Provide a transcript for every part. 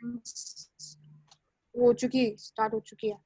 हो चुकी, स्टार्ट हो चुकी है।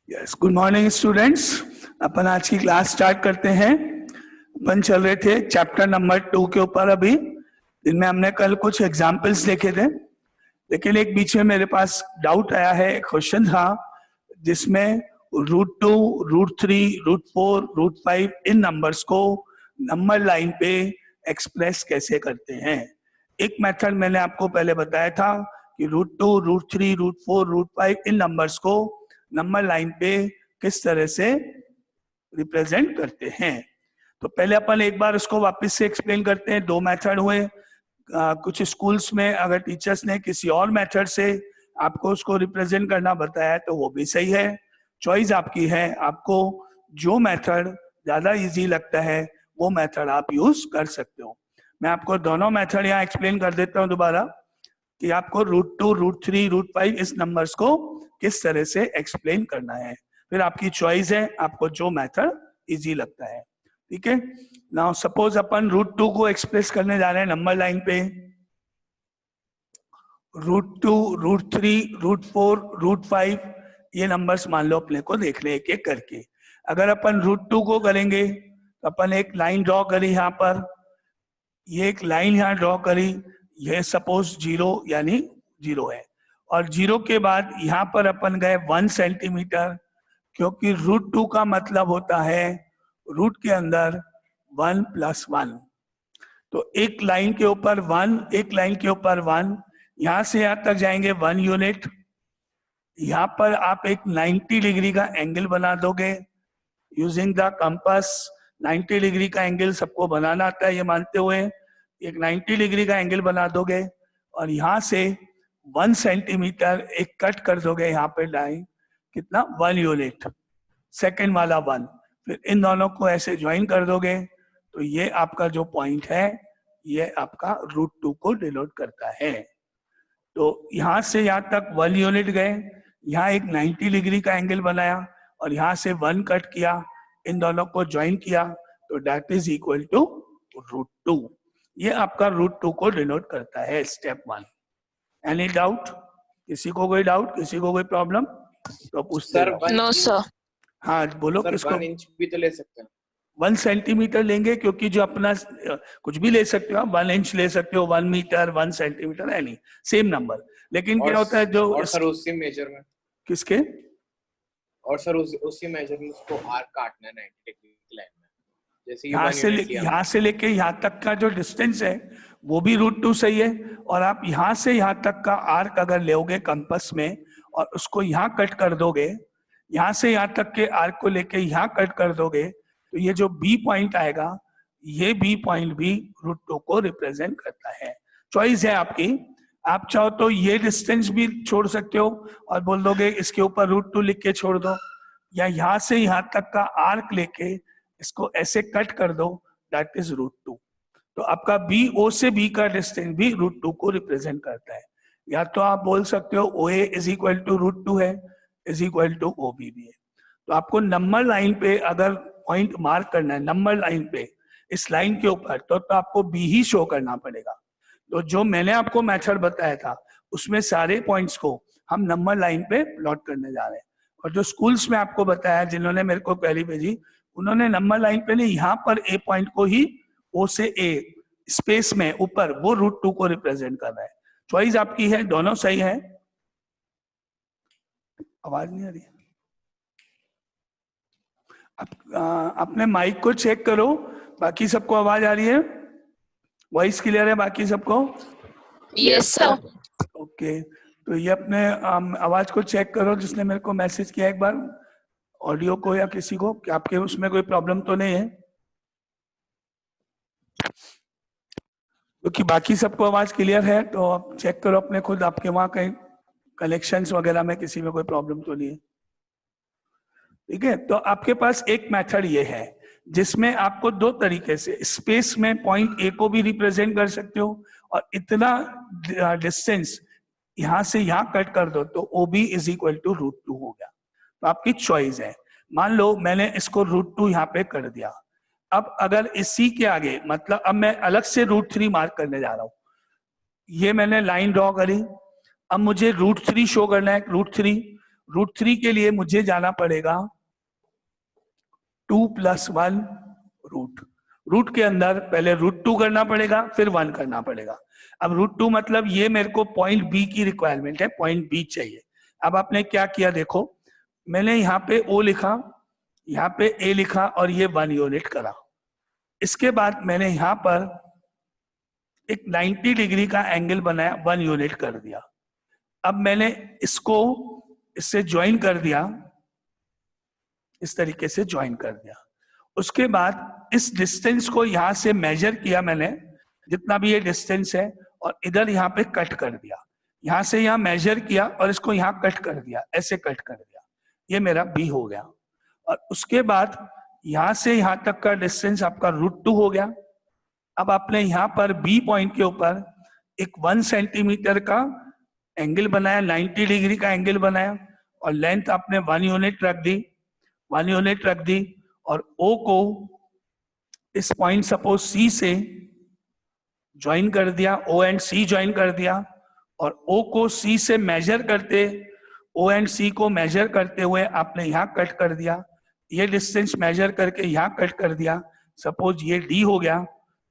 Yes, good morning students. अपन आज की क्लास स्टार्ट करते हैं। अपन चल रहे थे चैप्टर नंबर 2 के ऊपर अभी, जिनमें हमने कल कुछ एग्जाम्पल्स देखे थे, लेकिन एक बीच में मेरे पास डाउट आया है, एक क्वेश्चन था जिसमें √2, √3, √4, √5 इन नंबर्स को नंबर लाइन पे एक्सप्रेस कैसे करते हैं। एक मेथड मैंने आपको पहले बताया था कि √2, √3, √4, √5 इन नंबर्स को नंबर लाइन पे किस तरह से रिप्रेजेंट करते हैं। तो पहले अपन एक बार उसको वापस से एक्सप्लेन करते हैं। दो मेथड हुए। कुछ स्कूल्स में अगर टीचर्स ने किसी और मेथड से आपको उसको रिप्रेजेंट करना बताया तो वो भी सही है, चॉइस आपकी है। आपको जो मेथड ज्यादा इजी लगता है वो मेथड आप यूज कर सकते हो। मैं आपको दोनों मेथड यहाँ एक्सप्लेन कर देता हूँ दोबारा कि आपको √2, √3, √5 इस नंबर्स को किस तरह से एक्सप्लेन करना है। फिर आपकी चॉइस है, आपको जो मेथड इजी लगता है। ठीक है। नाउ सपोज अपन √2 को एक्सप्रेस करने जा रहे हैं नंबर लाइन पे। √2, √3, √4, √5 ये नंबर्स मान लो अपने को देख रहे एक एक करके। अगर अपन √2 को करेंगे तो अपन एक लाइन ड्रॉ करी यहाँ पर, ये एक लाइन यहाँ ड्रॉ करी, ये सपोज 0 यानी 0 है। और 0 के बाद यहाँ पर अपन गए 1 सेंटीमीटर, क्योंकि √2 का मतलब होता है रूट के अंदर 1 + 1। तो एक लाइन के ऊपर 1, एक लाइन के ऊपर 1, यहां से यहां तक जाएंगे 1 यूनिट। यहाँ पर आप एक 90 डिग्री का एंगल बना दोगे यूजिंग द कंपास। 90 डिग्री का एंगल सबको बनाना आता है ये मानते हुए एक 90 डिग्री का एंगल बना दोगे, और यहाँ से 1 सेंटीमीटर एक कट कर दोगे यहाँ पे लाइन, कितना 1 यूनिट, सेकेंड वाला 1। फिर इन दोनों को ऐसे ज्वाइन कर दोगे, तो ये आपका जो पॉइंट है ये आपका √2 को डिनोट करता है। तो यहाँ से यहाँ तक 1 यूनिट गए, यहाँ एक 90 डिग्री का एंगल बनाया और यहाँ से 1 कट किया, इन दोनों को ज्वाइन किया, तो दैट इज इक्वल टू √2। ये आपका √2 को डिनोट करता है स्टेप 1। Any doubt? किसी को कोई डाउट, किसी को कोई प्रॉब्लम तो पूछते रहो। No sir. हाँ बोलो। सर, किसको? 1 इंच भी तो ले सकते हैं। 1 सेंटीमीटर लेंगे, क्योंकि जो अपना कुछ भी ले सकते हो, 1 इंच ले सकते हो, 1 metre, 1 centimetre, any same number. लेकिन क्या होता है जो और सर उसी मेजर में किसके और सर उसी मेजर में उसको आर्क काटना है 90 डिग्री की लाइन में, जैसे यहाँ से लेके यहाँ तक का जो डिस्टेंस है वो भी √2 सही है, और आप यहाँ से यहाँ तक का आर्क अगर लोगे कंपास में और उसको यहाँ कट कर दोगे, यहाँ से यहाँ तक के आर्क को लेके यहाँ कट कर दोगे, तो ये जो बी पॉइंट आएगा, ये बी पॉइंट भी √2 को रिप्रेजेंट करता है। चॉइस है आपकी, आप चाहो तो ये डिस्टेंस भी छोड़ सकते हो और बोल दोगे इसके ऊपर √2 लिख के छोड़ दो, या यहाँ से यहाँ तक का आर्क लेके इसको ऐसे कट कर दो, दैट इज √2। तो आपका बी ओ से बी का डिस्टेंस भी √2 को रिप्रेजेंट करता है। या तो आप बोल सकते हो OA इज इक्वल टू √2 है, इज इक्वल टू OB भी है। तो आपको नंबर लाइन पे अगर पॉइंट मार्क करना है, नंबर लाइन पे इस लाइन के ऊपर, तो आपको बी ही शो करना पड़ेगा। तो जो मैंने आपको मेथड बताया था उसमें सारे पॉइंट्स को हम नंबर लाइन पे प्लॉट करने जा रहे हैं। और जो स्कूल्स में आपको बताया, जिन्होंने मेरे को पहली भेजी, उन्होंने नंबर लाइन पे नहीं, यहाँ पर ए पॉइंट को ही ओ से ए स्पेस में ऊपर वो √2 को रिप्रेजेंट कर रहा है। चॉइस आपकी है, दोनों सही है। आवाज नहीं आ रही है? अपने माइक को चेक करो, बाकी सबको आवाज आ रही है, वॉइस क्लियर है बाकी सबको? Yes sir. ओके, तो ये अपने आवाज को चेक करो, जिसने मेरे को मैसेज किया एक बार, ऑडियो को या किसी को, कि आपके उसमें कोई प्रॉब्लम तो नहीं है, क्योंकि बाकी सबको आवाज क्लियर है। तो आप चेक करो अपने खुद, आपके वहां कहीं कलेक्शंस वगैरह में किसी में कोई प्रॉब्लम तो नहीं है। ठीक है, तो आपके पास एक मेथड ये है जिसमें आपको दो तरीके से स्पेस में पॉइंट ए को भी रिप्रेजेंट कर सकते हो, और इतना डिस्टेंस यहां से यहां कट कर दो तो OB इज इक्वल टू √2 हो गया। तो आपकी चॉइस है। मान लो मैंने इसको √2 यहाँ पे कर दिया, अब अगर इसी के आगे, मतलब अब मैं अलग से √3 मार्क करने जा रहा हूं, ये मैंने लाइन ड्रॉ करी, अब मुझे √3 शो करना है। √3 के लिए मुझे जाना पड़ेगा 2 + 1 रूट के अंदर पहले √2 करना पड़ेगा, फिर 1 करना पड़ेगा। अब √2 मतलब ये मेरे को पॉइंट बी की रिक्वायरमेंट है, पॉइंट बी चाहिए। अब आपने क्या किया देखो, मैंने यहाँ पे O लिखा, यहाँ पे A लिखा और ये 1 यूनिट करा। इसके बाद मैंने यहाँ पर एक 90 डिग्री का एंगल बनाया, 1 यूनिट कर दिया। अब मैंने इसको इससे ज्वाइन कर दिया, इस तरीके से ज्वाइन कर दिया। उसके बाद इस डिस्टेंस को यहां से मेजर किया मैंने, जितना भी ये डिस्टेंस है, और इधर यहाँ पे कट कर दिया। यहां से यहाँ मेजर किया और इसको यहाँ कट कर दिया, ऐसे कट कर दिया, ये मेरा B हो गया। और उसके बाद यहां से यहाँ तक का डिस्टेंस आपका √2 हो गया। अब आपने यहाँ पर B पॉइंट के ऊपर एक 1 सेंटीमीटर का एंगल बनाया, 90 डिग्री का एंगल बनाया, और लेंथ आपने 1 यूनिट रख दी, 1 यूनिट रख दी, और O को इस पॉइंट सपोज C से ज्वाइन कर दिया, O एंड C ज्वाइन कर दिया, और O को C से मेजर करते, O एंड C को मेजर करते हुए आपने यहाँ कट कर दिया, ये डिस्टेंस मेजर करके यहाँ कट कर दिया, सपोज ये D हो गया।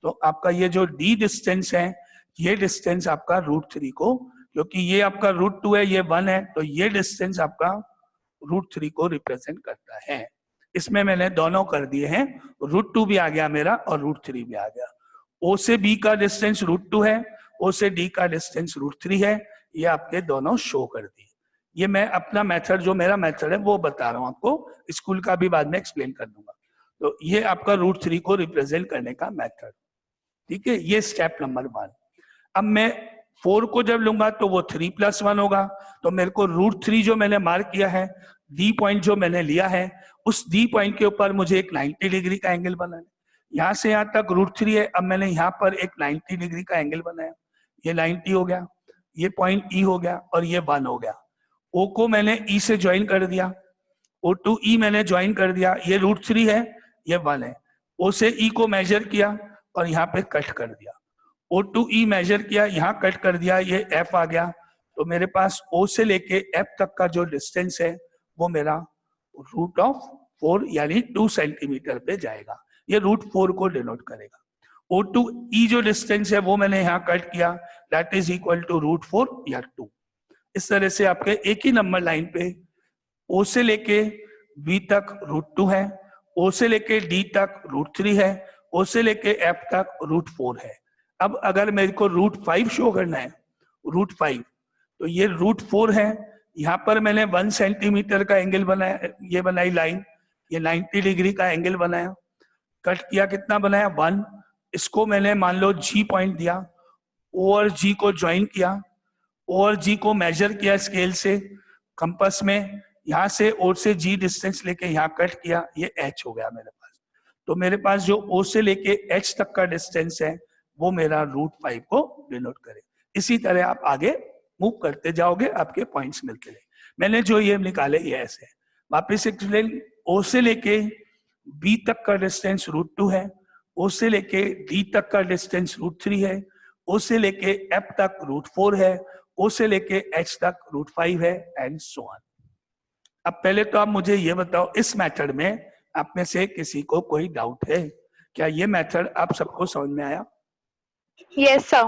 तो आपका ये जो D डिस्टेंस है, ये डिस्टेंस आपका √3 को क्योंकि ये आपका √2 है, ये 1 है, तो ये डिस्टेंस आपका √3 को रिप्रेजेंट करता है। इसमें मैंने दोनों कर दिए हैं, √2 भी आ गया मेरा और √3 भी आ गया। O से B का डिस्टेंस √2 है, O से D का डिस्टेंस √3 है, ये आपके दोनों शो कर दिए। ये मैं अपना मेथड, जो मेरा मेथड है वो बता रहा हूं आपको, स्कूल का भी बाद में एक्सप्लेन कर दूंगा। तो ये आपका √3 को रिप्रेजेंट करने का मेथड, ठीक है। ये स्टेप नंबर 1। अब मैं 4 को जब लूंगा तो वो 3 + 1 होगा, तो मेरे को √3 जो मैंने मार्क किया है, D पॉइंट जो मैंने लिया है, उस D पॉइंट के ऊपर मुझे एक 90 डिग्री का एंगल बनाना है। यहां से यहां तक √3 है, अब मैंने यहाँ पर एक 90 डिग्री का एंगल बनाया, ये 90 हो गया, ये पॉइंट E हो गया और ये 1 हो गया। O को मैंने E से ज्वाइन कर दिया, O to E मैंने ज्वाइन कर दिया, ये √3 है, ये 1 है। O से E को मेजर किया और यहाँ पे कट कर दिया, O to E मेजर किया, यहाँ कट कर दिया, ये F आ गया। तो मेरे पास O से लेके F तक का जो डिस्टेंस है वो मेरा √4 यानी 2 सेंटीमीटर पे जाएगा, ये √4 को डिनोट करेगा। O to E जो डिस्टेंस है वो मैंने यहाँ कट किया, दैट इज इक्वल टू √4 या 2। इस तरह से आपके एक ही नंबर लाइन पे O से लेके B तक √2 है, O से लेके D तक √3 है, O से लेके F तक √4 है। अब अगर मेरे को √5 शो करना है, √5, तो ये √4 है, यहाँ पर मैंने 1 सेंटीमीटर का एंगल बनाया, ये बनाई लाइन, ये 90 डिग्री का एंगल बनाया, कट किया, कितना बनाया 1। इसको मैंने मान लो G पॉइंट दिया, O और G को ज्वाइन किया, O और G को मेजर किया स्केल से, कंपास में, यहाँ से O से G डिस्टेंस लेके यहाँ कट किया, ये H हो गया मेरे पास। तो मेरे पास जो O से लेके H तक का डिस्टेंस है वो मेरा √5 को डिनोट करे। इसी तरह आप आगे मूव करते जाओगे, आपके पॉइंट्स मिलते रहे। मैंने जो ये निकाले ये ऐसे, वापिस एक्सप्लेन, O से लेके B तक का डिस्टेंस √2 है, O से लेके D तक का डिस्टेंस √3 है, O से लेके F तक √4 है, O से लेके H तक √5 है, एंड सो ऑन। अब पहले तो आप मुझे ये बताओ, इस मेथड में आप में से किसी को कोई डाउट है क्या? ये मेथड आप सबको समझ में आया? Yes sir.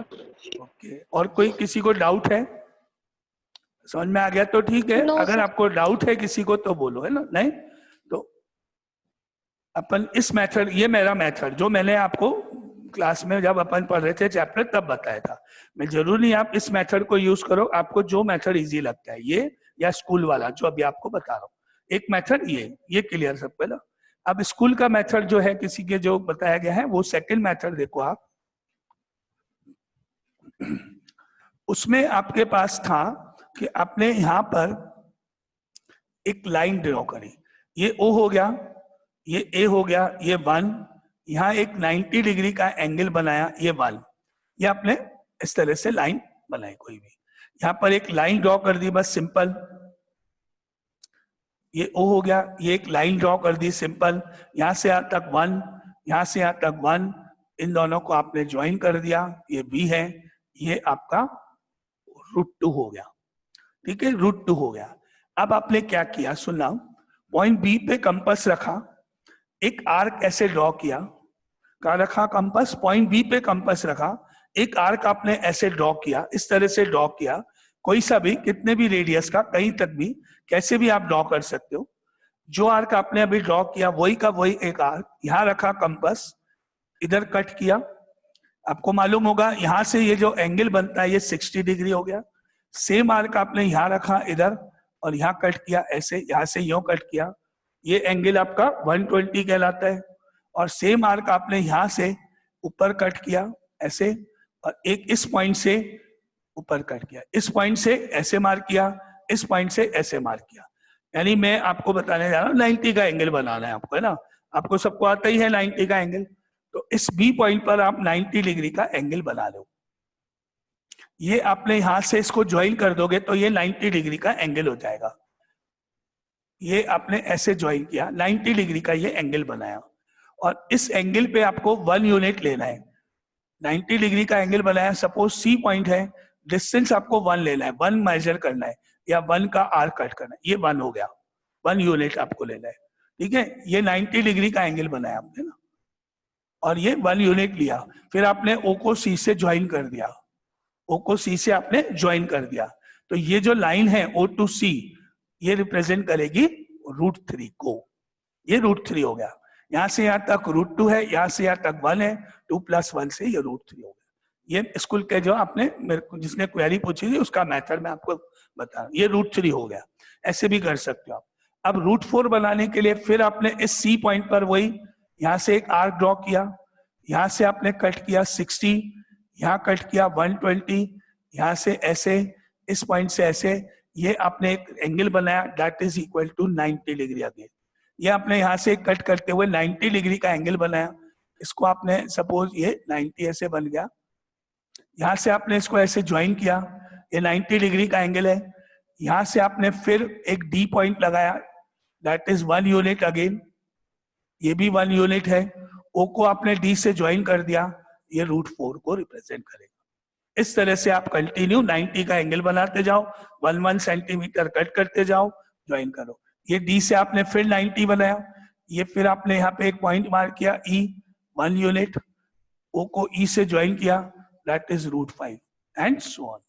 ओके, और कोई किसी को डाउट है? समझ में आ गया तो ठीक है। No, अगर sir. आपको डाउट है किसी को तो बोलो, है ना? नहीं तो अपन इस मेथड, ये मेरा मेथड जो मैंने आपको क्लास में जब अपन पढ़ रहे थे चैप्टर तब बताया था। मैं जरूर नहीं आप इस मेथड को यूज करो, आपको जो मेथड इजी लगता है, ये या स्कूल वाला जो अभी आपको बता रहा हूँ। एक मेथड ये क्लियर सब पहला। अब स्कूल का मेथड जो है किसी के जो बताया गया है वो सेकंड मेथड देखो आप। उसमें आपके पास था कि आपने यहां पर एक लाइन ड्रॉ करी, ये O हो गया, ये A हो गया, ये 1, यहाँ एक 90 डिग्री का एंगल बनाया, ये 1, ये आपने इस तरह से लाइन बनाई कोई भी, यहाँ पर एक लाइन ड्रॉ कर दी बस सिंपल, ये O हो गया, ये एक लाइन ड्रॉ कर दी सिंपल, यहाँ से यहाँ तक 1, यहाँ से यहाँ तक 1, इन दोनों को आपने ज्वाइन कर दिया, ये B है, ये आपका √2 हो गया, ठीक है, √2 हो गया। अब आपने क्या किया सुनना, पॉइंट बी पे कंपास रखा, एक आर्क ऐसे ड्रॉ किया, कहा रखा कंपास, पॉइंट बी पे कंपास रखा, एक आर्क आपने ऐसे ड्रॉ किया, इस तरह से ड्रॉ किया, कोई सा भी, कितने भी रेडियस का, कहीं तक भी, कैसे भी आप ड्रॉ कर सकते हो। जो आर्क आपने अभी ड्रॉ किया वही का वही एक आर्क यहां रखा कंपास, इधर कट किया, आपको मालूम होगा यहां से ये जो एंगल बनता है ये 60 डिग्री हो गया। सेम आर्क आपने यहां रखा इधर और यहां कट किया ऐसे, यहां से यूं कट किया, ये एंगल आपका 120 कहलाता है। और सेम आर्क आपने यहां से ऊपर कट किया ऐसे, और एक इस पॉइंट से ऊपर कट किया, इस पॉइंट से ऐसे मार्क किया, इस पॉइंट से ऐसे मार्क किया। यानी मैं आपको बताने जा रहा हूँ 90 का एंगल बनाना है आपको, है ना? आपको सबको आता ही है 90 का एंगल, तो इस बी पॉइंट पर आप 90 डिग्री का एंगल बना लो। ये आपने यहां से इसको ज्वाइन कर दोगे तो ये 90 डिग्री का एंगल हो जाएगा। ये आपने ऐसे ज्वाइन किया, 90 डिग्री का ये एंगल बनाया, और इस एंगल पे आपको 1 यूनिट लेना है। 90 डिग्री का एंगल बनाया, सपोज सी पॉइंट है, डिस्टेंस आपको 1 लेना है, 1 मेजर करना है, या 1 का आर्क कट करना है, ये 1 हो गया, 1 यूनिट आपको लेना है, ठीक है। ये 90 डिग्री का एंगल बनाया आपने ना, और ये 1 यूनिट लिया, फिर आपने O को C से ज्वाइन कर दिया, O को C से आपने ज्वाइन कर दिया, तो ये जो लाइन है O to C ये रिप्रेजेंट करेगी √3 को। ये √3 हो गया। यहां से यहां तक √2 है, यहां से यहां तक 1 है, 2 + 1 से ये √3 हो गया। ये स्कूल के जो आपने मेरे को जिसने क्वेरी पूछी थी उसका मेथड मैं आपको बता, ये √3 हो गया। ऐसे भी कर सकते हो आप। अब √4 बनाने के लिए फिर आपने इस C पॉइंट पर वही यहां से एक आर्क ड्रॉ किया, यहां से आपने कट किया 60, यहाँ कट किया 120, यहाँ से ऐसे, इस पॉइंट से ऐसे, ये आपने एक एंगल बनाया that is equal to 90 degree again. ये आपने यहाँ से कट करते हुए 90 डिग्री का एंगल बनाया, इसको आपने सपोज ये 90 ऐसे बन गया, यहाँ से आपने इसको ऐसे ज्वाइन किया, ये 90 डिग्री का एंगल है। यहाँ से आपने फिर एक डी पॉइंट लगाया दैट इज 1 यूनिट अगेन, ये भी 1 यूनिट है। ओ को आपने डी से ज्वाइन कर दिया, ये √4 को रिप्रेजेंट करेगा। इस तरह से आप कंटिन्यू 90 का एंगल बनाते जाओ, 1 सेंटीमीटर कट करते जाओ, ज्वाइन करो। ये डी से आपने फिर 90 बनाया, ये फिर आपने यहाँ पे एक पॉइंट मार्क किया ई 1 यूनिट, ओ को ई से ज्वाइन किया that is √5 and so on.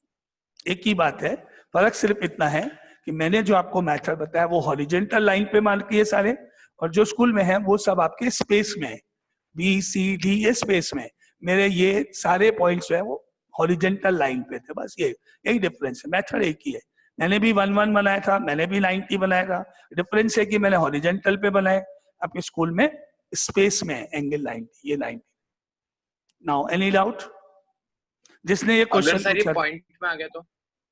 एक ही बात है, फर्क सिर्फ इतना है कि मैंने जो आपको मेथड बताया वो हॉरिजेंटल लाइन पे मार्क किए सारे, और जो स्कूल में है वो सब आपके स्पेस में है, बी सी डी ये स्पेस में। मेरे ये सारे पॉइंट्स जो है वो हॉरिजेंटल लाइन पे थे, बस ये यही डिफरेंस है। मेथड एक ही है, मैंने भी 1 बनाया था, मैंने भी 90 बनाया था। डिफरेंस है कि मैंने हॉरिजेंटल पे बनाए, आपके स्कूल में स्पेस में एंगल 90, ये 90। Now any doubt? जिसने ये अगर क्वेश्चन सर ये पूछा, पॉइंट में आ गया तो?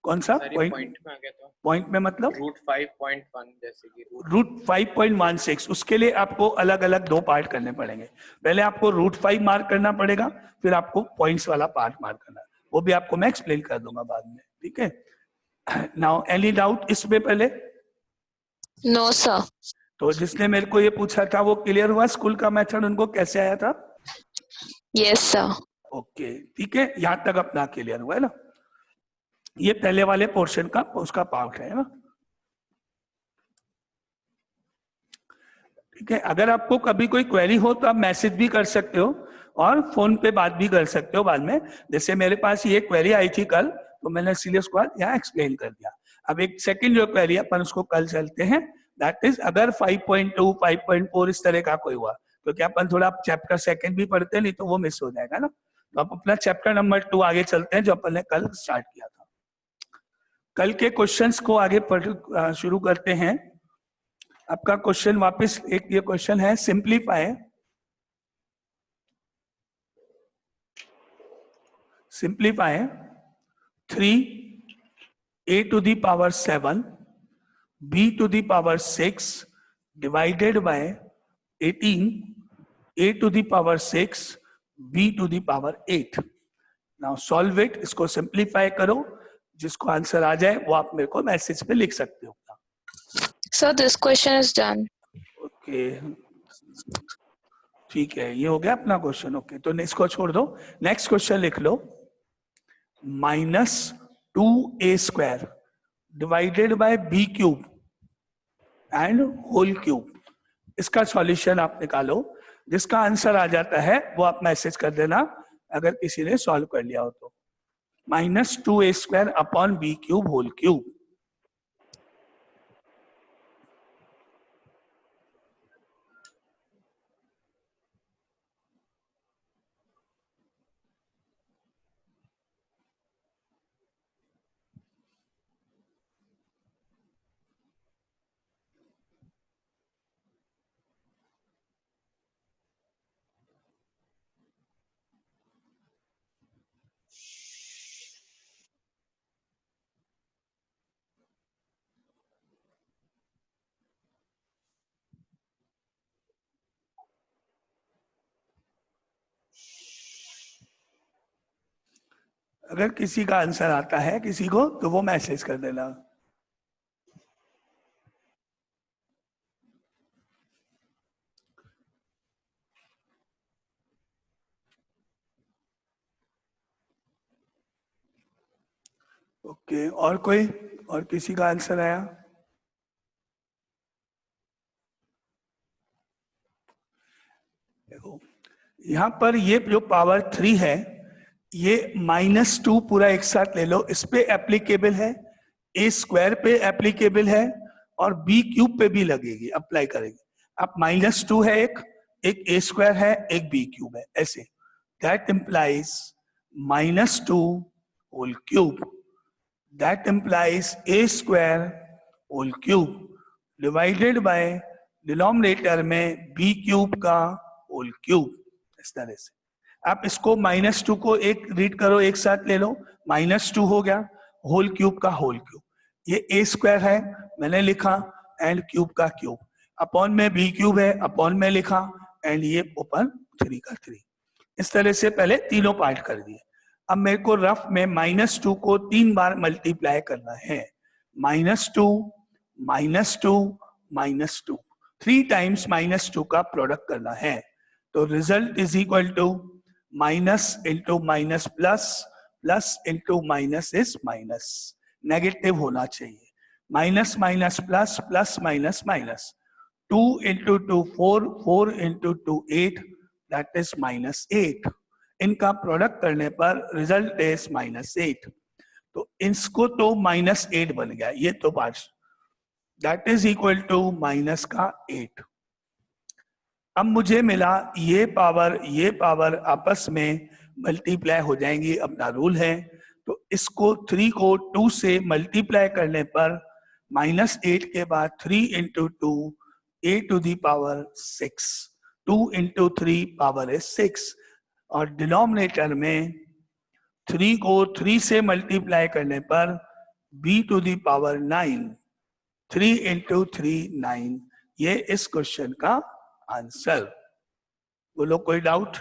कौन सा सर ये पॉइंट? पॉइंट में आ गया तो पॉइंट में मतलब √5.1 जैसे कि √5.16, उसके लिए आपको अलग अलग 2 पार्ट करने पड़ेंगे। पहले आपको √5 मार्क करना पड़ेगा, फिर आपको पॉइंट्स वाला पार्ट मार्क करना, वो भी आपको मैं एक्सप्लेन कर दूंगा बाद में, ठीक है। नाउ एनी डाउट इसमें पहले? No, sir. तो जिसने मेरे को ये पूछा था वो क्लियर हुआ स्कूल का मेथड उनको कैसे आया था? Yes, sir. ओके, ठीक है, यहां तक अपना क्लियर हुआ है ना? ये पहले वाले पोर्शन का उसका पार्ट है ना, ठीक है। अगर आपको कभी कोई क्वेरी हो तो आप मैसेज भी कर सकते हो और फोन पे बात भी कर सकते हो बाद में। जैसे मेरे पास ये क्वेरी आई थी कल, तो मैंने इसीलिए उसको आज यहाँ एक्सप्लेन कर दिया। अब एक सेकंड जो क्वेरी है अपन उसको कल चलते हैं, दैट इज अगर 5.2 5.4 इस तरह का कोई हुआ, क्योंकि अपन थोड़ा चैप्टर सेकंड भी पढ़ते नहीं तो वो मिस हो जाएगा ना। तो आप अपना चैप्टर नंबर 2 आगे चलते हैं जो अपन ने कल स्टार्ट किया था। कल के क्वेश्चंस को आगे शुरू करते हैं। आपका क्वेश्चन वापस एक ये क्वेश्चन है, simplify simplify 3a to the power 7 b to the power 6 divided by 18 a to the power 6 b to the power 8। Now solve it, इसको सिंप्लीफाई करो, जिसको आंसर आ जाए वो आप मेरे को मैसेज पे लिख सकते हो। Sir, this question is done. Okay, ठीक है, ये हो गया अपना क्वेश्चन। ओके, तो इसको छोड़ दो, नेक्स्ट क्वेश्चन लिख लो। -2a² divided by b³ and whole cube, इसका सॉल्यूशन आप निकालो। जिसका आंसर आ जाता है वो आप मैसेज कर देना अगर किसी ने सॉल्व कर लिया हो तो। -2a² upon b³ whole cube. अगर किसी का आंसर आता है किसी को तो वो मैसेज कर देना। ओके, और कोई, और किसी का आंसर आया? देखो यहाँ पर ये जो पावर 3 है ये -2 पूरा एक साथ ले लो, इस पे एप्लीकेबल है, ए स्क्वायर पे एप्लीकेबल है और बी क्यूब पे भी लगेगी, अप्लाई करेगी। अब -2 है, एक ए स्क्वायर है, एक बी क्यूब है, ऐसे। That implies -2 whole cube, that implies A square whole cube divided by denominator में बी क्यूब का होल क्यूब, इस तरह से। आप इसको -2 को एक रीड करो, एक साथ ले लो, -2 हो गया, होल क्यूब का होल क्यूब, ये ए स्क्वायर है मैंने लिखा, एंड क्यूब का क्यूब, अपॉन में बी क्यूब है, अपॉन में लिखा, एंड ये ऊपर 3 का 3। इस तरह से पहले तीनों पार्ट कर दिए। अब मेरे को रफ में -2 को 3 बार मल्टीप्लाई करना है, -2 -2 -2, 3 टाइम्स -2 का प्रोडक्ट करना है। तो result is equal to minus into minus plus, plus into minus is minus, negative होना चाहिए। Minus minus plus, plus minus minus, 2 into 2 4, 4 into 2 8, that is -8। इनका प्रोडक्ट करने पर रिजल्ट इज -8। तो इसको तो -8 बन गया, ये तो part, that is equal to minus का 8। अब मुझे मिला ये पावर आपस में मल्टीप्लाई हो जाएंगी, अपना रूल है। तो इसको 3 को 2 से मल्टीप्लाई करने पर -8 के बाद 3 into 2 a to the power 6, 2 into 3 power है 6, और डिनोमिनेटर में 3 को 3 से मल्टीप्लाई करने पर b to the power 9, 3 into 3 9, ये इस क्वेश्चन का आंसर। बोलो कोई doubt?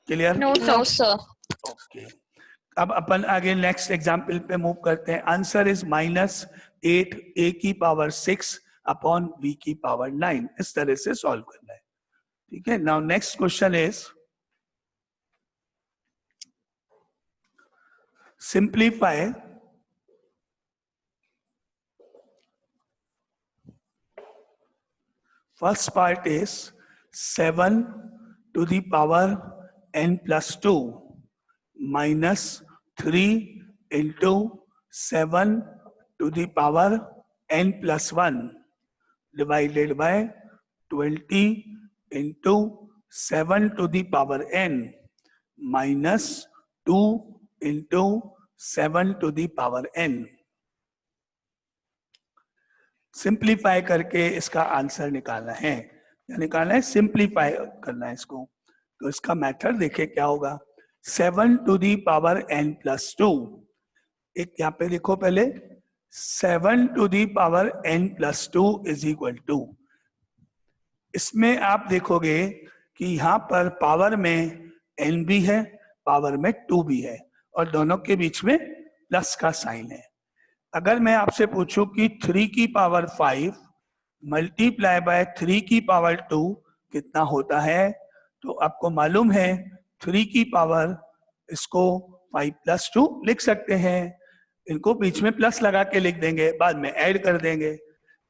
Clear? No, sir. No, sir. Okay, अब अपन आगे नेक्स्ट एग्जाम्पल पे मूव करते हैं। आंसर इज -8 a की पावर 6 अपॉन b की पावर 9, इस तरह से सॉल्व करना है। ठीक है, now next question is simplify first part is 7 to the power n plus 2 minus 3 into 7 to the power n plus 1 divided by 20 into 7 to the power n minus 2 into 7 to the power n। Simplify करके इसका answer निकालना है, क्या निकालना है? Simplify करना है इसको। तो इसका मेथड देखिए क्या होगा। 7 to the power n plus 2, एक यहाँ पे देखो पहले, 7 to the power n plus 2 is equal to, इसमें आप देखोगे कि यहाँ पर पावर में n भी है, पावर में 2 भी है, और दोनों के बीच में प्लस का साइन है। अगर मैं आपसे पूछूं कि 3 की पावर 5 मल्टीप्लाई बाय 3 की पावर 2 कितना होता है, तो आपको मालूम है 3 की पावर, इसको 5 प्लस 2 लिख सकते हैं, इनको बीच में प्लस लगा के लिख देंगे, बाद में ऐड कर देंगे।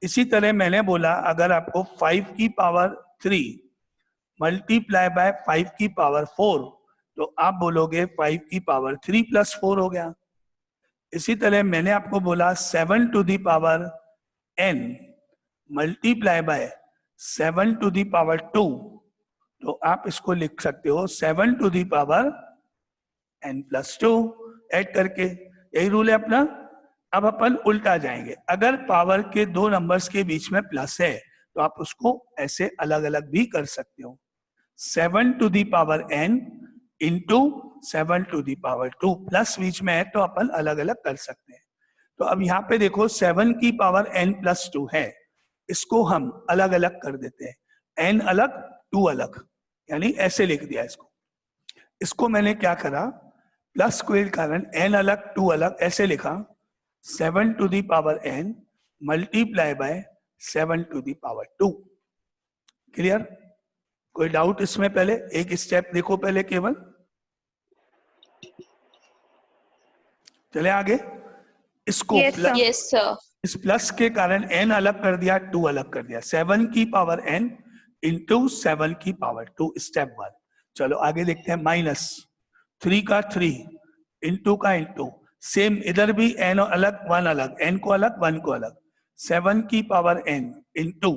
इसी तरह मैंने बोला अगर आपको 5 की पावर 3 मल्टीप्लाई बाय 5 की पावर 4, तो आप बोलोगे 5 की पावर 3 प्लस 4 हो गया। इसी तरह मैंने आपको बोला 7 to the power n multiply by 7 to the power 2, तो आप इसको लिख सकते हो 7 to the power n plus 2 add करके, यही रूल है अपना। अब अपन उल्टा जाएंगे, अगर पावर के दो नंबर्स के बीच में प्लस है तो आप उसको ऐसे अलग अलग भी कर सकते हो, 7 to the power n into 7 to the power 2, plus बीच में है तो अपन अलग अलग कर सकते हैं। तो अब यहाँ पे देखो 7 की पावर n प्लस 2 है, इसको हम अलग अलग कर देते हैं, n अलग 2 अलग, यानी ऐसे लिख दिया इसको। इसको मैंने क्या करा, प्लस के कारण n अलग 2 अलग ऐसे लिखा, 7 to the power n multiply by 7 to the power 2। Clear? कोई डाउट इसमें? पहले एक स्टेप देखो पहले केवल, चले आगे। इसको Yes, sir. Yes, sir. इस प्लस के कारण n अलग कर दिया, 2 अलग कर दिया, 7 की पावर n इंटू 7 की पावर 2, स्टेप 1। चलो आगे देखते हैं। माइनस 3 का 3, इंटू का इंटू, सेम इधर भी n अलग 1 अलग, n को अलग 1 को अलग, 7 की पावर n इंटू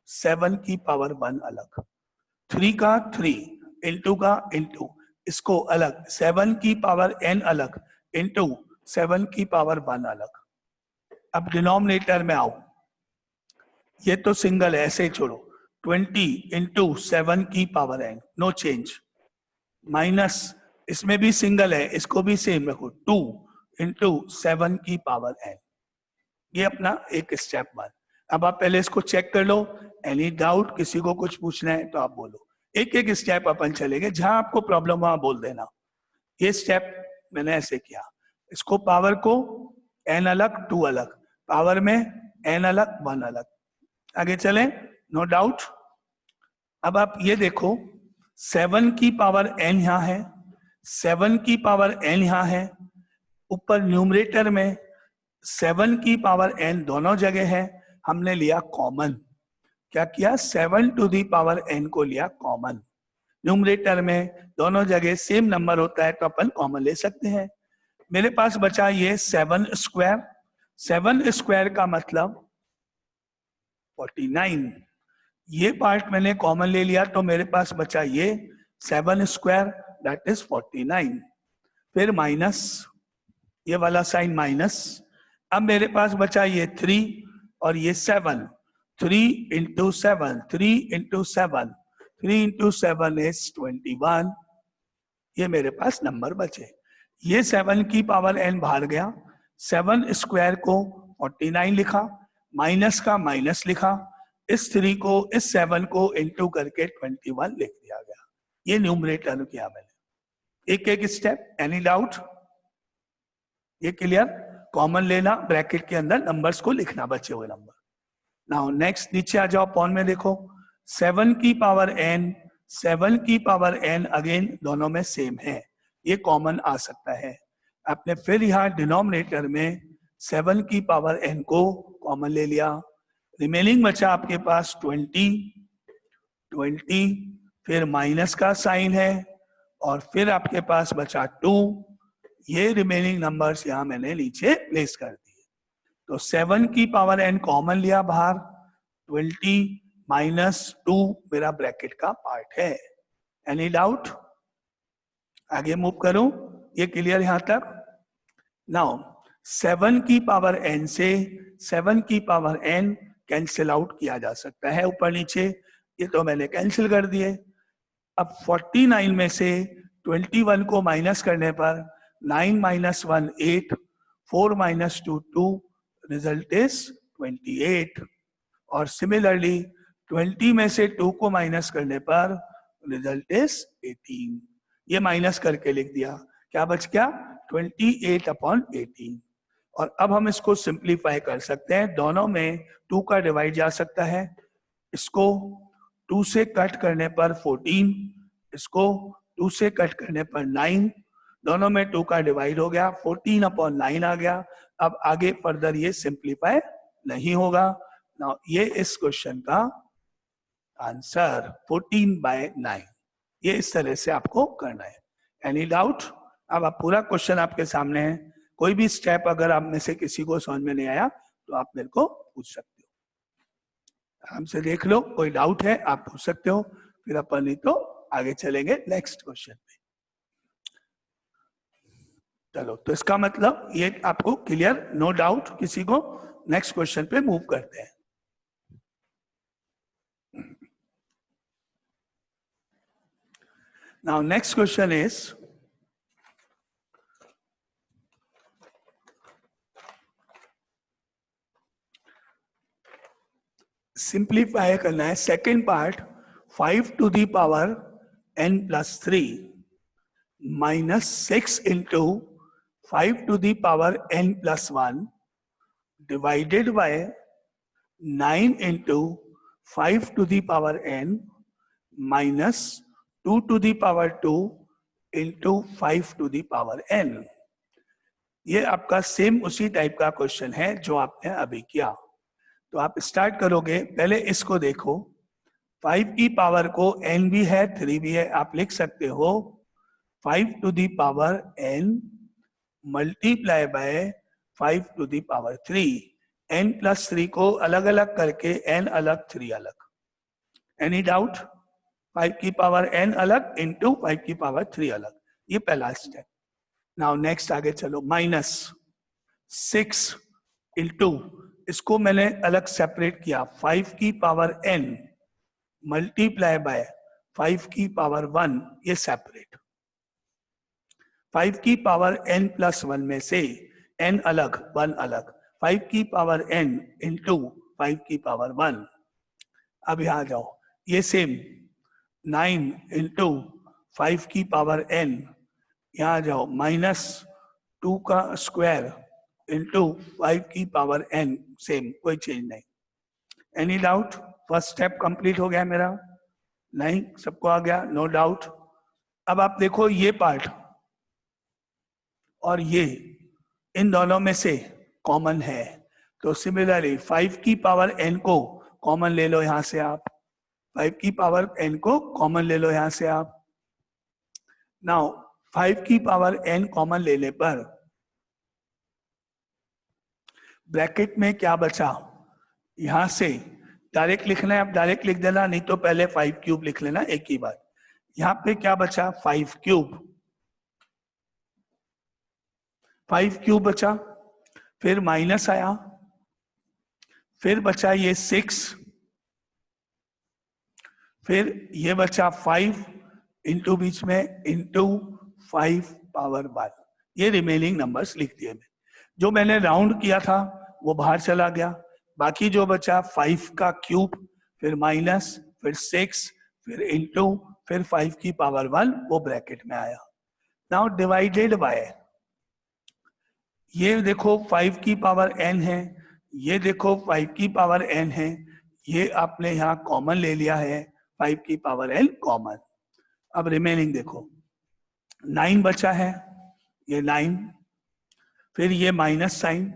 7 की पावर 1 अलग, 3 का 3, इंटू का इंटू, इसको अलग, 7 की पावर n अलग इंटू 7 की पावर 1 अलग। अब डिनोमिनेटर में आओ, ये तो सिंगल है ऐसे ही छोड़ो, 20 इंटू 7 की power n, no change, minus इसमें भी सिंगल है, इसको भी सेम रखो, 2 इंटू 7 की पावर n। ये अपना एक स्टेप 1। अब आप पहले इसको चेक कर लो, एनी डाउट, किसी को कुछ पूछना है तो आप बोलो। एक एक स्टेप अपन चलेंगे, जहां आपको प्रॉब्लम वहां बोल देना। ये स्टेप मैंने ऐसे किया, इसको पावर को n अलग 2 अलग, पावर में n अलग 1 अलग। आगे चलें, नो डाउट। अब आप ये देखो, 7 की पावर n यहां है, 7 की पावर n यहां है, ऊपर न्यूमरेटर में 7 की पावर n दोनों जगह है, हमने लिया कॉमन। क्या किया, 7 टू दी पावर n को लिया कॉमन। न्यूमरेटर में दोनों जगह सेम नंबर होता है तो अपन कॉमन ले सकते हैं। मेरे पास बचा ये 7 स्क्वायर, 7 स्क्वायर का मतलब 49, ये पार्ट मैंने कॉमन ले लिया तो मेरे पास बचा ये 7 स्क्वायर, दैट इज 49। फिर माइनस, ये वाला साइन माइनस। अब मेरे पास बचा ये 3 और ये 7, 3 इंटू 7, 3 इंटू 7, 3 इंटू 7 इज 21। ये मेरे पास नंबर बचे। ये 7 की पावर n बाहर गया, 7 स्क्वायर को 49 लिखा, माइनस का माइनस लिखा, इस 3 को इस 7 को इंटू करके 21 लिख दिया गया। ये न्यूमरेटर किया मैंने। एक एक स्टेप, एनी डाउट? ये क्लियर? कॉमन लेना, ब्रैकेट के अंदर नंबर्स को लिखना, बचे हुए नंबर। नाउ नेक्स्ट, नीचे आ जाओ, पॉन में देखो, 7 की पावर n, 7 की पावर n अगेन दोनों में सेम है, ये कॉमन आ सकता है। आपने फिर यहाँ डिनोमिनेटर में 7 की पावर n को कॉमन ले लिया, रिमेनिंग बचा आपके पास 20, 20, फिर माइनस का साइन है और फिर आपके पास बचा 2। ये रिमेनिंग नंबर्स यहाँ मैंने नीचे प्लेस कर दिए। तो 7 की पावर n कॉमन लिया बाहर, 20 माइनस 2 मेरा ब्रैकेट का पार्ट है। Any doubt? आगे मूव करूं, ये क्लियर यहां तक? नाउ 7 की पावर n से 7 की पावर n कैंसिल आउट किया जा सकता है, ऊपर नीचे, ये तो मैंने कैंसिल कर दिए। अब 49 में से 21 को माइनस करने पर 9 माइनस 1 8, 4 माइनस 2 2, रिजल्ट इज 28। और सिमिलरली 20 में से 2 को माइनस करने पर रिजल्ट इज 18। ये माइनस करके लिख दिया, क्या बच गया, 28/18। और अब हम इसको सिंप्लीफाई कर सकते हैं, दोनों में 2 का डिवाइड जा सकता है, इसको 2 से कट करने पर 14, इसको 2 से कट करने पर 9, दोनों में 2 का डिवाइड हो गया, 14/9 आ गया। अब आगे फर्दर ये सिंप्लीफाई नहीं होगा। नाउ ये इस क्वेश्चन का आंसर 14/9। ये इस तरह से आपको करना है। Any doubt? अब आप पूरा क्वेश्चन आपके सामने है, कोई भी स्टेप अगर आप में से किसी को समझ में नहीं आया तो आप मेरे को पूछ सकते हो, हमसे देख लो, कोई डाउट है आप पूछ सकते हो, फिर अपन नहीं तो आगे चलेंगे नेक्स्ट क्वेश्चन पे। चलो, तो इसका मतलब ये आपको क्लियर, नो डाउट किसी को? नेक्स्ट क्वेश्चन पे मूव करते हैं। Now next question is, simplify करना है। Second part, 5 to the power n plus 3 minus 6 into 5 to the power n plus 1 divided by 9 into 5 to the power n minus 2 to the power 2 into 5 to the power n। ये आपका same उसी type का question है जो आपने अभी किया। तो आप स्टार्ट करोगे, पहले इसको देखो, 5 की पावर को n भी है 3 भी है, आप लिख सकते हो 5 to the power n multiply bye 5 to the power 3। n plus 3 को अलग अलग करके n अलग 3 अलग। Any doubt? 5 की पावर n अलग इंटू 5 की पावर 3 अलग, ये पहला स्टेप। नाउ नेक्स्ट आगे चलो, -6 इंटू, इसको मैंने अलग सेपरेट किया, 5 की पावर n मल्टीप्लाई बाय 5 की पावर 1, ये सेपरेट। 5 की पावर n प्लस 1 में से n अलग 1 अलग, 5 की पावर n इंटू 5 की पावर 1। अब यहाँ जाओ, ये सेम 9 इंटू 5 की पावर n, यहाँ जाओ -2 का स्क्वायर इंटू 5 की पावर n, सेम, कोई चेंज नहीं। Any doubt? First step complete हो गया मेरा? नहीं, सबको आ गया? No doubt. अब आप देखो ये पार्ट और ये, इन दोनों में से कॉमन है, तो सिमिलरली 5 की पावर n को कॉमन ले लो यहां से आप, 5 की पावर n को कॉमन ले लो यहां से आप। नाउ 5 की पावर n कॉमन लेने पर ब्रैकेट में क्या बचा, यहां से डायरेक्ट लिखना है, आप डायरेक्ट लिख देना, नहीं तो पहले 5 क्यूब लिख लेना एक ही बार। यहां पे क्या बचा, 5 क्यूब, 5 क्यूब बचा, फिर माइनस आया, फिर बचा ये 6, फिर ये बचा 5 इंटू बीच में इंटू 5 पावर 1, ये रिमेनिंग नंबर्स लिख दिए मैं। जो मैंने राउंड किया था वो बाहर चला गया, बाकी जो बचा 5 का क्यूब, फिर माइनस, फिर 6, फिर इंटू, फिर 5 की पावर 1, वो ब्रैकेट में आया। नाउ डिवाइडेड बाय, ये देखो 5 की पावर n है, ये देखो 5 की पावर n है, ये आपने यहाँ कॉमन ले लिया है, 5 की पावर n कॉमन। अब रिमेनिंग देखो, 9 बचा है, ये 9, फिर ये माइनस साइन,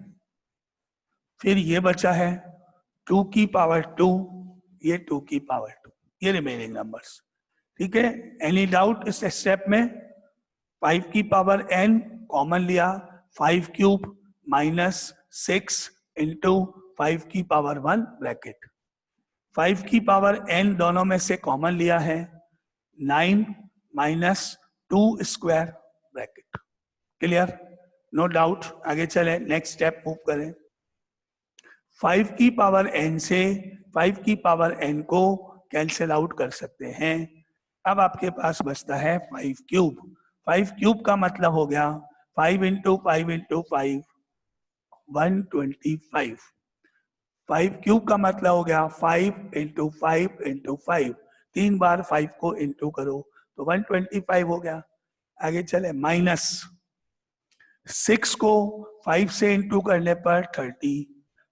फिर ये बचा है 2 की पावर 2, ये 2 की पावर 2, ये रिमेनिंग नंबर्स। ठीक है, एनी डाउट इस स्टेप में? 5 की पावर n कॉमन लिया, 5 क्यूब माइनस 6 इंटू 5 की पावर 1 ब्रैकेट, 5 की पावर n दोनों में से कॉमन लिया है, 9 minus 2 square bracket. Clear? No doubt. आगे चले, नेक्स्ट स्टेप मूव करें। 5 की पावर n से 5 की पावर n को कैंसिल आउट कर सकते हैं। अब आपके पास बचता है 5 क्यूब। 5 क्यूब का मतलब हो गया 5 इंटू 5 इंटू 5, 125। 5 क्यूब का मतलब हो गया 5 इंटू 5 इंटू 5, 3 बार 5 को इंटू करो तो 125 हो गया। आगे चले, माइनस 6 को 5 से इंटू करने पर 30,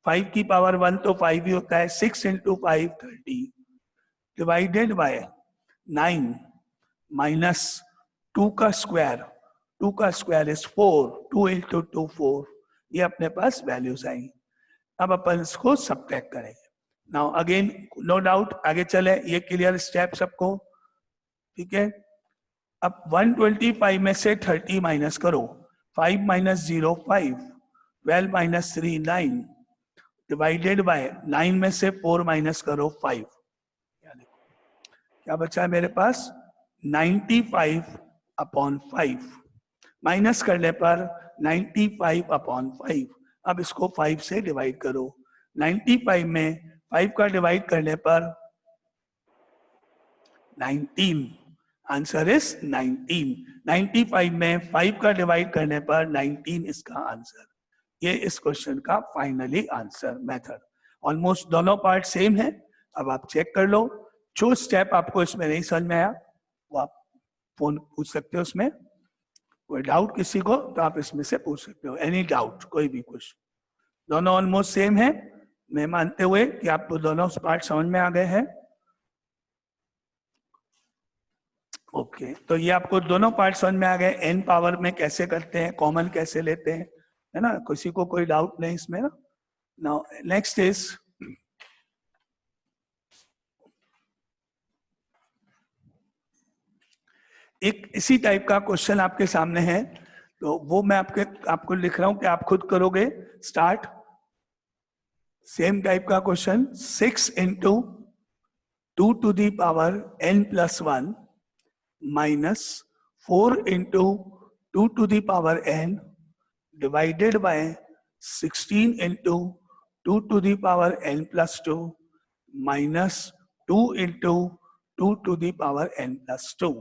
5 की पावर 1 तो 5 ही होता है, 6 इंटू 5 30, डिवाइडेड बाय 9 माइनस 2 का स्क्वायर, 2 का स्क्वायर इज 4, 2 इंटू 2 4, ये अपने पास वैल्यूज आई। अब अपन इसको सबट्रैक्ट करेंगे। नाउ अगेन नो डाउट, आगे चले, ये क्लियर स्टेप सबको? ठीक है। अब 125 में से 30 माइनस करो, 5 माइनस 0 5, 12 माइनस 3 9, डिवाइडेड बाय 9 में से 4 माइनस करो 5, क्या बचा है मेरे पास? 95 अपॉन 5, माइनस करने पर 95 अपॉन 5। अब इसको 5 से डिवाइड करो, 95 में 5 का डिवाइड करने पर 19, आंसर इज 19। 95 में 5 का डिवाइड करने पर 19 इसका आंसर। ये इस क्वेश्चन का फाइनली आंसर मेथड। ऑलमोस्ट दोनों पार्ट सेम है। अब आप चेक कर लो, जो स्टेप आपको इसमें नहीं समझ में आया वो आप फोन पूछ सकते हो, उसमें कोई डाउट किसी को तो आप इसमें से पूछ सकते हो। एनी डाउट, कोई भी क्वेश्चन, दोनों ऑलमोस्ट सेम है। मैं मानते हुए कि आपको दोनों पार्ट समझ में आ गए हैं। ओके, तो ये आपको दोनों पार्ट समझ में आ गए। n पावर में कैसे करते हैं, कॉमन कैसे लेते हैं, है ना? किसी को कोई डाउट नहीं इसमें ना? नाउ नेक्स्ट इज एक इसी टाइप का क्वेश्चन आपके सामने है, तो वो मैं आपको लिख रहा हूं कि आप खुद करोगे। स्टार्ट। सेम टाइप का question, 6 into 2 to the power n plus 1 minus 4 into 2 to the power n divided by 16 into 2 to the power n plus 2 minus 2 into 2 to the power n plus 2।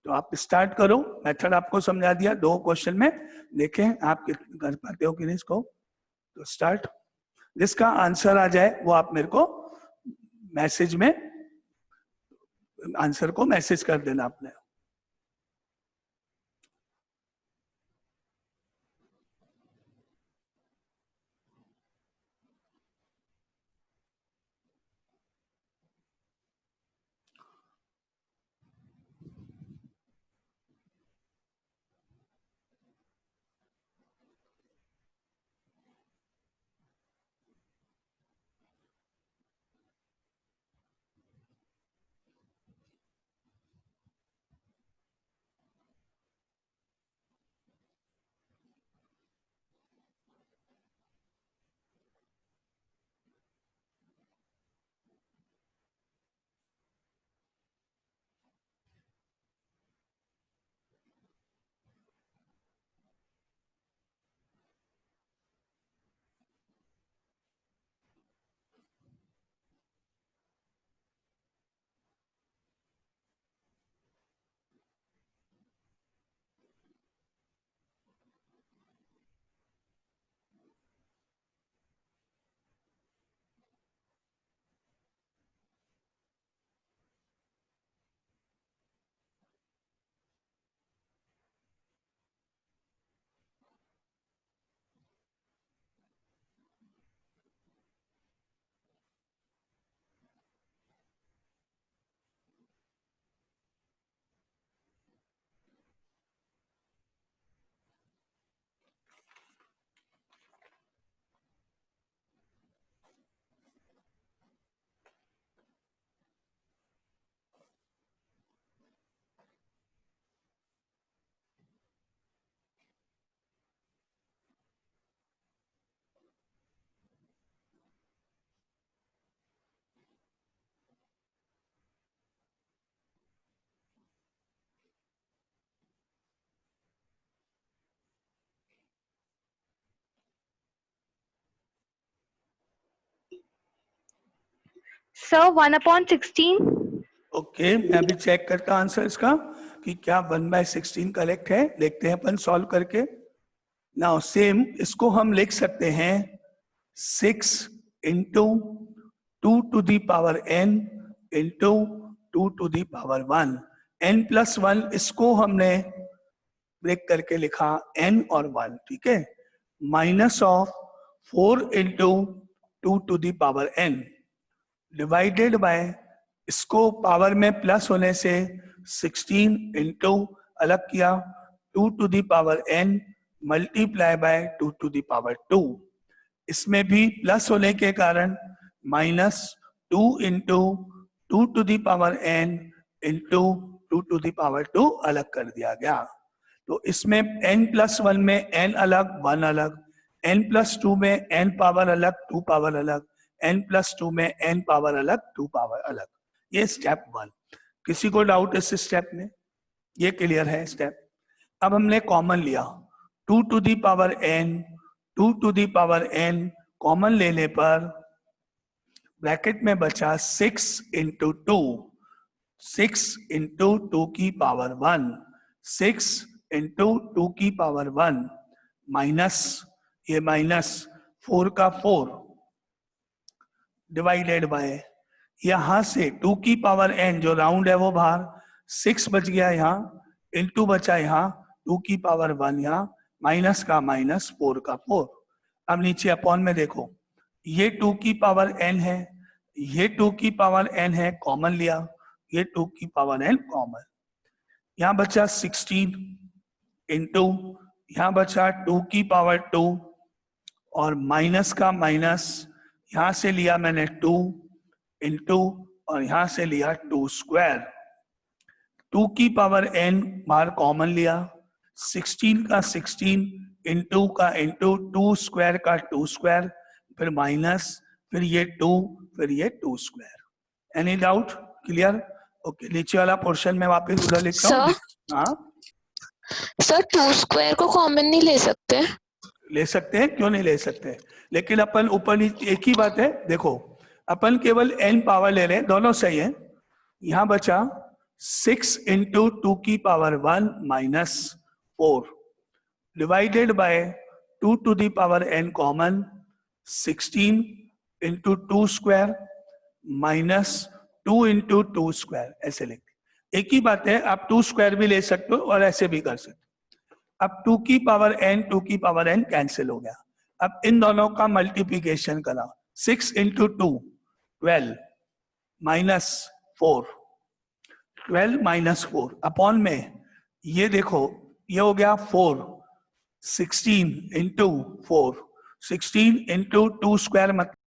तो आप start करो, method आपको समझा दिया 2 question में, देखें आप कितना कर पाते हो कि नहीं इसको। तो स्टार्ट। जिसका आंसर आ जाए वो आप मेरे को मैसेज में आंसर को मैसेज कर देना आपने। Sir, 1/16. ओके, मैं अभी चेक करता आंसर इसका कि क्या 1/16 करेक्ट है। देखते हैं अपन सॉल्व करके। नाउ सेम इसको हम लिख सकते हैं 6 into 2 to the power n into 2 to the power 1। n plus 1 इसको हमने ब्रेक करके लिखा n और 1, ठीक है। Minus of 4 into 2 to the power n divided by, इसको पावर में प्लस होने से 16 इंटू अलग किया 2 to the power n multiply by 2 to the power 2। इसमें भी प्लस होने के कारण minus 2 into 2 to the power n into 2 to the power 2 अलग कर दिया गया। तो इसमें n प्लस 1 में n अलग 1 अलग, n प्लस 2 में n पावर अलग 2 पावर अलग, n प्लस 2 में n पावर अलग 2 पावर अलग। ये स्टेप 1। किसी को डाउट इस स्टेप में? ये क्लियर है स्टेप। अब हमने कॉमन लिया 2 to the power n, 2 to the power n common लेने पर ब्रैकेट में बचा 6 इंटू 2, 6 इंटू 2 की पावर 1, 6 इंटू 2 की पावर 1 माइनस, ये माइनस 4 का 4 डिवाइडेड बाय, यहां से 2 की पावर n जो राउंड है वो बाहर, 6 बच गया यहाँ, इंटू बचा यहाँ 2 की पावर 1 यहाँ, माइनस का माइनस 4 का 4। अब नीचे अपॉन में देखो, ये 2 की पावर n है, ये 2 की पावर n है, कॉमन लिया, ये 2 की पावर n कॉमन। यहाँ बचा 16 इंटू, यहाँ बचा 2 की पावर 2 और माइनस का माइनस, यहां से लिया मैंने 2 इंटू और यहां से लिया 2 स्क्वायर। 2 की पावर n बाहर कॉमन लिया, 16 का 16 इंटू का इंटू 2 स्क्वायर का 2 स्क्वायर, फिर माइनस, फिर ये 2, फिर ये 2 square. Any doubt? Clear? Okay, नीचे वाला पोर्शन में वापस उधर लिख रहा हूँ। हाँ सर 2 स्क्वायर को कॉमन नहीं ले सकते? ले सकते हैं, क्यों नहीं ले सकते, लेकिन अपन ऊपर एक ही बात है, देखो अपन केवल n पावर ले रहे हैं, दोनों सही है। यहां बचा 6 इंटू 2 की power 1 minus 4 divided by 2 to the power n common, 16 into 2 square minus 2 into 2 square, ऐसे लिख। एक ही बात है, आप 2 स्क्वायर भी ले सकते हो और ऐसे भी कर सकते हो। अब 2 की पावर n कैंसिल हो गया। अब इन दोनों का मल्टीप्लिकेशन करा, 6 इंटू 2 12 माइनस 4, 12 माइनस 4 अपॉन में ये देखो ये हो गया 4, 16 इंटू 4, 16 इंटू 2 स्क्वायर मतलब